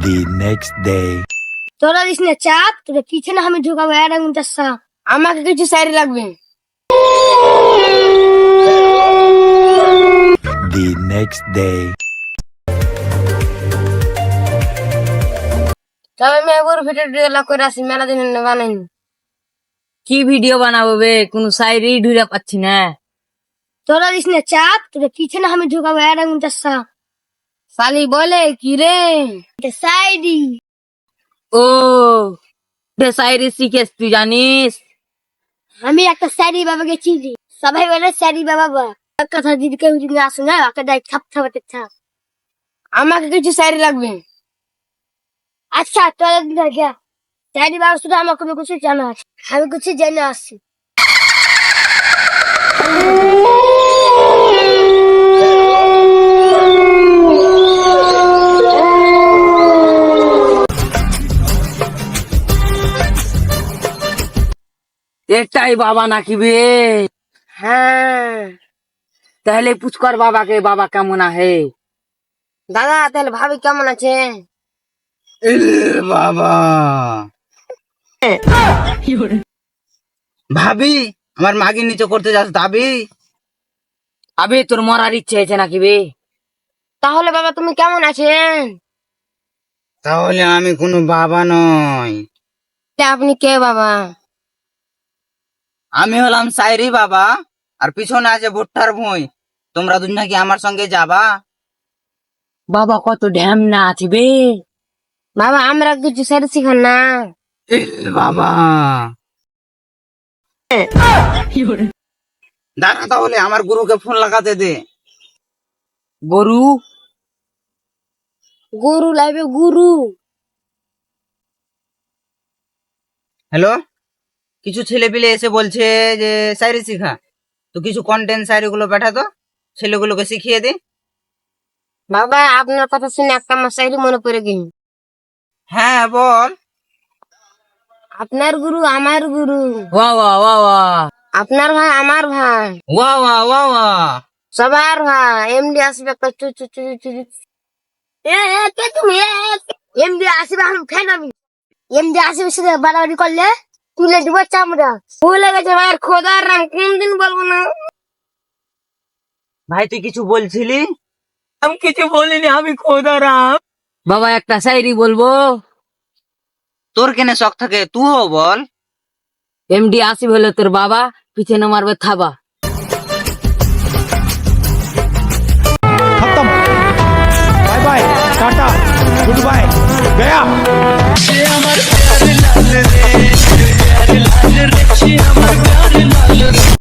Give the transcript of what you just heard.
The next day. তোরা this না চাপ, তোদের পিছনে আমি ঢুকাবো এরকম চাষা। আমাকে কিছু শাড়ি লাগবে। The next day. তবে আমি একবার ভিডিও লক করে আসি, মেলা দিন বানাইনি। কি ভিডিও বানাবো বে, কোন সাইডেই ঢুকে পাচ্ছি না। তোরা দিস না চাপ, তোদের পিছনে আমি ঢুকাবো এরকম চাষা। শালি বলে কি রে সাইডি? ও সাইডে শিখেছ তুই জানিস? আমি একটা স্যারি বাবাকে চিনি, সবাই বলে স্যারি বাবা। কথা যদি কেউ যদি আসে না, ওকে দেখ থাপ থাপাতে থাপ। আমাকে কিছু স্যারি লাগবে। আচ্ছা তোরা গিয়া স্যারি বাবা শুধু আমার কোনো কিছু জানা আছে, আমি কিছু জেনে আসছি। এটাই বাবা নাকি বে? হ্যাঁ তাহলে পুচকর বাবাকে, বাবা কেমন আহে? দাদা, তাহলে ভাবি কেমন আছে? বাবা ভাবি আমার মাগি নিচে করতে যাস দাবি? আবে তোর মরার ইচ্ছে হয়েছে নাকি বে? তাহলে বাবা তুমি কেমন আছেন? তাহলে আমি কোনো বাবা নই, আপনি কে বাবা? আমি হলাম সাইরি বাবা, আর পিছনে আছে ভুট্টার ভুঁই। তোমরা দুজন নাকি আমার সঙ্গে যাবা? বাবা কত ঢ্যাম না আছে বে। বাবা আমরা কিছু স্যারি শিখান না। বাবা দাঁড়া, তাহলে আমার গুরুকে ফোন লাগাতে দে। গরু? গুরু লাইবে গুরু। হ্যালো, কিছু ছেলে পিলে এসে বলছে যে শায়রি শিখা, তো কিছু কন্টেন্ট শায়রি গুলো পাঠাতো, ছেলেগুলোকে শিখিয়ে দে। বাবা আপনার কথা শুনে একটা আমার শায়রি মনে পড়ে গেল। হ্যাঁ বল। আপনার গুরু আমার গুরু, ওয়া ওয়া ওয়া ওয়া আপনার ভাই আমার ভাই, ওয়া ওয়া ওয়া ওয়া। সবার ভাই। এমডি আসবে একটা চু চু চু চু চু। কে তুমি? এমডি আসবে, আমি খাই না। আমি এমডি আসবে শুধু বাড়াবাড়ি করলে তুলে দিব চামড়া। ভুলে গেছে ভাই, খোদার নাম কোনদিন বলবো না। ভাই তুই কিছু বলছিলি? আমি কিছু বলিনি, আমি খোদারাম। বাবা একটা শায়রি বলবো? তোর কেনে শখ থাকে, তুইও বল। এমডি আসিফ হলো তোর বাবা, পিছনে মারবে থাবা। खत्म। Bye bye, tata, goodbye, गया।